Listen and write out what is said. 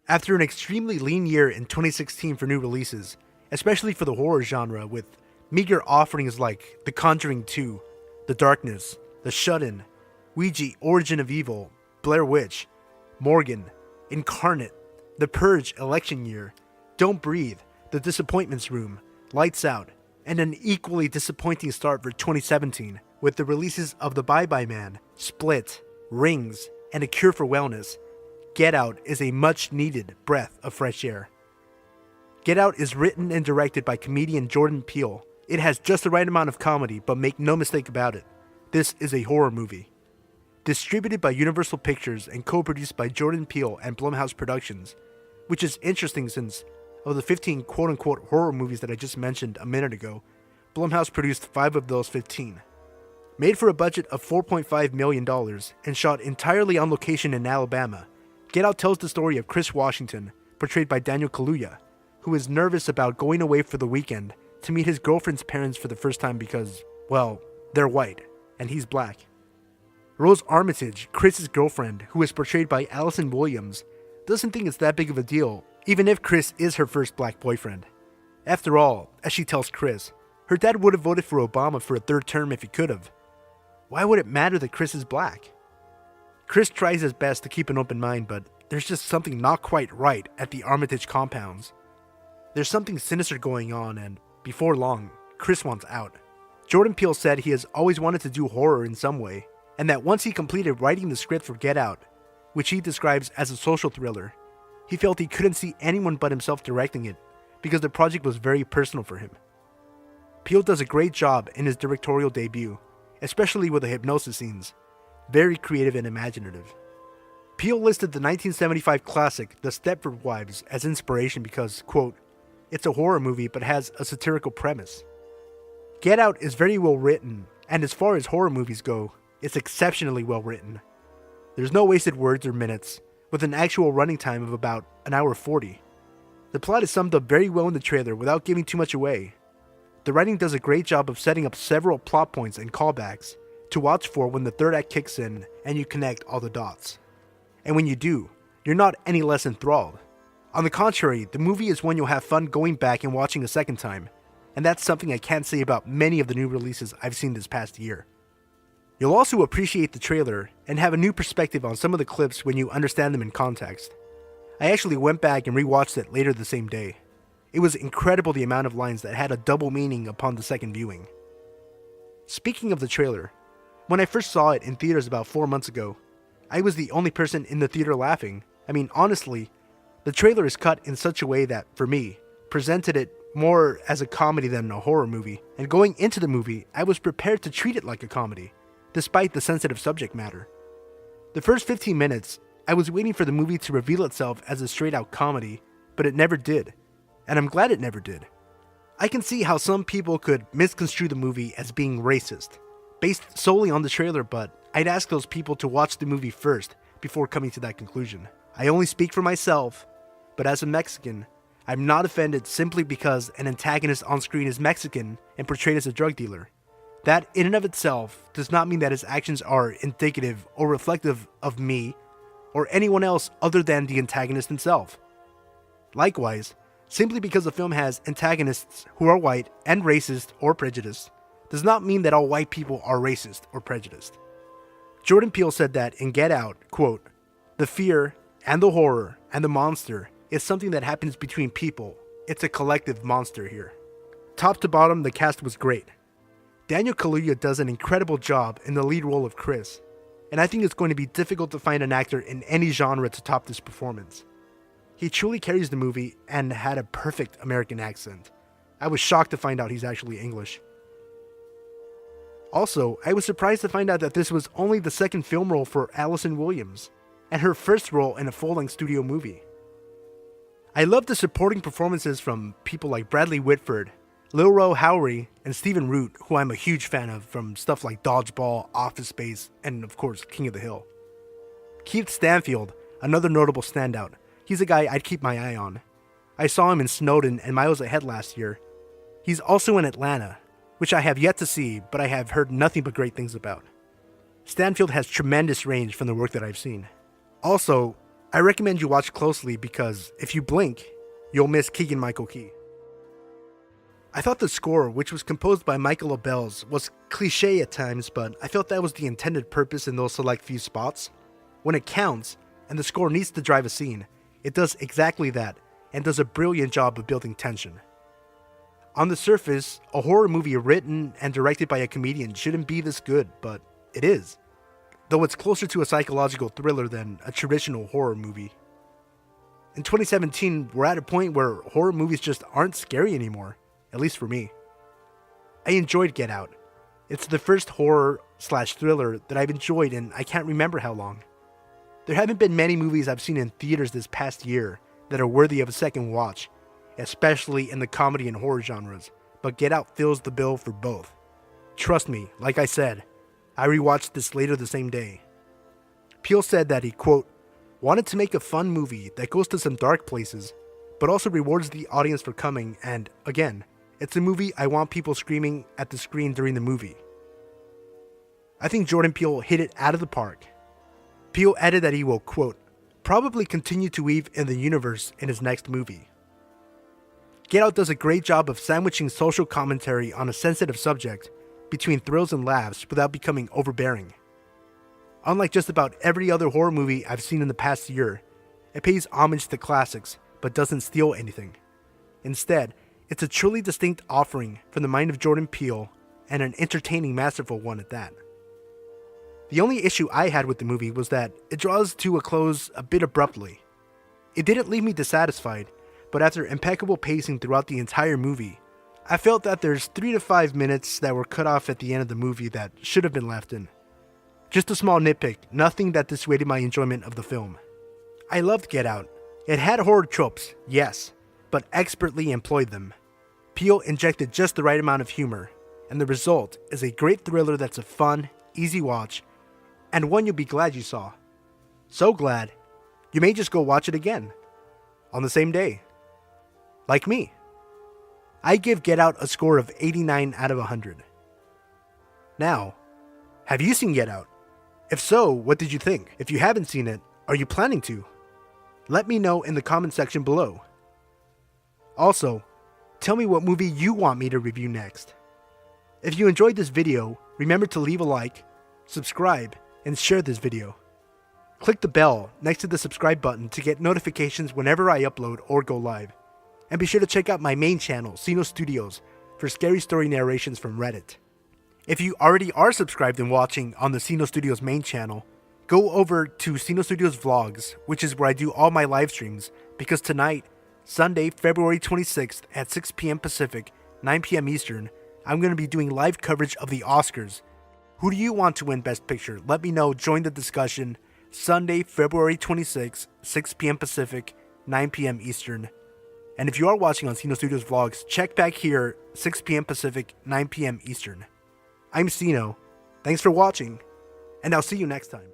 After an extremely lean year in 2016 for new releases, especially for the horror genre, with meager offerings like The Conjuring 2, The Darkness, The Shut-In, Ouija Origin of Evil, Blair Witch, Morgan, Incarnate, The Purge Election Year, Don't Breathe, The Disappointments Room, Lights Out, and an equally disappointing start for 2017 with the releases of The Bye-Bye Man, Split, Rings, and A Cure for Wellness. Get Out is a much-needed breath of fresh air. Get Out is written and directed by comedian Jordan Peele. It has just the right amount of comedy, but make no mistake about it, this is a horror movie. Distributed by Universal Pictures and co-produced by Jordan Peele and Blumhouse Productions, which is interesting since, of the 15 quote-unquote horror movies that I just mentioned a minute ago, Blumhouse produced 5 of those 15. Made for a budget of $4.5 million and shot entirely on location in Alabama, Get Out tells the story of Chris Washington, portrayed by Daniel Kaluuya, who is nervous about going away for the weekend to meet his girlfriend's parents for the first time because, well, they're white, and he's black. Rose Armitage, Chris's girlfriend, who is portrayed by Allison Williams, doesn't think it's that big of a deal, even if Chris is her first black boyfriend. After all, as she tells Chris, her dad would have voted for Obama for a third term if he could have. Why would it matter that Chris is black? Chris tries his best to keep an open mind, but there's just something not quite right at the Armitage compounds. There's something sinister going on, and before long, Chris wants out. Jordan Peele said he has always wanted to do horror in some way, and that once he completed writing the script for Get Out, which he describes as a social thriller, he felt he couldn't see anyone but himself directing it because the project was very personal for him. Peele does a great job in his directorial debut, especially with the hypnosis scenes. Very creative and imaginative. Peele listed the 1975 classic The Stepford Wives as inspiration because, quote, it's a horror movie but has a satirical premise. Get Out is very well written, and as far as horror movies go, it's exceptionally well written. There's no wasted words or minutes, with an actual running time of about an hour 40. The plot is summed up very well in the trailer without giving too much away. The writing does a great job of setting up several plot points and callbacks to watch for when the third act kicks in and you connect all the dots. And when you do, you're not any less enthralled. On the contrary, the movie is one you'll have fun going back and watching a second time, and that's something I can't say about many of the new releases I've seen this past year. You'll also appreciate the trailer and have a new perspective on some of the clips when you understand them in context. I actually went back and rewatched it later the same day. It was incredible the amount of lines that had a double meaning upon the second viewing. Speaking of the trailer, when I first saw it in theaters about 4 months ago, I was the only person in the theater laughing. I mean, honestly, the trailer is cut in such a way that, for me, presented it more as a comedy than a horror movie, and going into the movie, I was prepared to treat it like a comedy, despite the sensitive subject matter. The first 15 minutes, I was waiting for the movie to reveal itself as a straight-out comedy, but it never did, and I'm glad it never did. I can see how some people could misconstrue the movie as being racist, based solely on the trailer, but I'd ask those people to watch the movie first before coming to that conclusion. I only speak for myself, but as a Mexican, I'm not offended simply because an antagonist on screen is Mexican and portrayed as a drug dealer. That in and of itself does not mean that his actions are indicative or reflective of me or anyone else other than the antagonist himself. Likewise, simply because the film has antagonists who are white and racist or prejudiced does not mean that all white people are racist or prejudiced. Jordan Peele said that in Get Out, quote, the fear and the horror and the monster is something that happens between people. It's a collective monster here. Top to bottom, the cast was great. Daniel Kaluuya does an incredible job in the lead role of Chris, and I think it's going to be difficult to find an actor in any genre to top this performance. He truly carries the movie and had a perfect American accent. I was shocked to find out he's actually English. Also, I was surprised to find out that this was only the second film role for Allison Williams, and her first role in a full-length studio movie. I love the supporting performances from people like Bradley Whitford, Lil Rel Howery, and Stephen Root, who I'm a huge fan of from stuff like Dodgeball, Office Space, and of course, King of the Hill. Keith Stanfield, another notable standout. He's a guy I'd keep my eye on. I saw him in Snowden and Miles Ahead last year. He's also in Atlanta, which I have yet to see, but I have heard nothing but great things about. Stanfield has tremendous range from the work that I've seen. Also, I recommend you watch closely because if you blink, you'll miss Keegan-Michael Key. I thought the score, which was composed by Michael Abels, was cliche at times, but I felt that was the intended purpose in those select few spots. When it counts, and the score needs to drive a scene, it does exactly that, and does a brilliant job of building tension. On the surface, a horror movie written and directed by a comedian shouldn't be this good, but it is. Though it's closer to a psychological thriller than a traditional horror movie. In 2017, we're at a point where horror movies just aren't scary anymore, at least for me. I enjoyed Get Out. It's the first horror/thriller that I've enjoyed in I can't remember how long. There haven't been many movies I've seen in theaters this past year that are worthy of a second watch, especially in the comedy and horror genres, but Get Out fills the bill for both. Trust me, like I said, I rewatched this later the same day. Peele said that he, quote, wanted to make a fun movie that goes to some dark places, but also rewards the audience for coming, and, again, it's a movie I want people screaming at the screen during the movie. I think Jordan Peele hit it out of the park. Peele added that he will, quote, probably continue to weave in the universe in his next movie. Get Out does a great job of sandwiching social commentary on a sensitive subject between thrills and laughs without becoming overbearing. Unlike just about every other horror movie I've seen in the past year, it pays homage to classics but doesn't steal anything. Instead, it's a truly distinct offering from the mind of Jordan Peele, and an entertaining, masterful one at that. The only issue I had with the movie was that it draws to a close a bit abruptly. It didn't leave me dissatisfied, but after impeccable pacing throughout the entire movie, I felt that there's 3 to 5 minutes that were cut off at the end of the movie that should have been left in. Just a small nitpick, nothing that dissuaded my enjoyment of the film. I loved Get Out. It had horror tropes, yes, but expertly employed them. Peele injected just the right amount of humor, and the result is a great thriller that's a fun, easy watch, and one you'll be glad you saw. So glad, you may just go watch it again, on the same day. Like me. I give Get Out a score of 89 out of 100. Now, have you seen Get Out? If so, what did you think? If you haven't seen it, are you planning to? Let me know in the comment section below. Also, tell me what movie you want me to review next. If you enjoyed this video, remember to leave a like, subscribe, and share this video. Click the bell next to the subscribe button to get notifications whenever I upload or go live. And be sure to check out my main channel, Sino Studios, for scary story narrations from Reddit. If you already are subscribed and watching on the Sino Studios main channel, go over to Sino Studios Vlogs, which is where I do all my live streams, because tonight, Sunday, February 26th at 6 p.m. Pacific, 9 p.m. Eastern, I'm going to be doing live coverage of the Oscars. Who do you want to win Best Picture? Let me know, join the discussion. Sunday, February 26th, 6 p.m. Pacific, 9 p.m. Eastern. And if you are watching on Sino Studios Vlogs, check back here, 6 p.m. Pacific, 9 p.m. Eastern. I'm Sino. Thanks for watching, and I'll see you next time.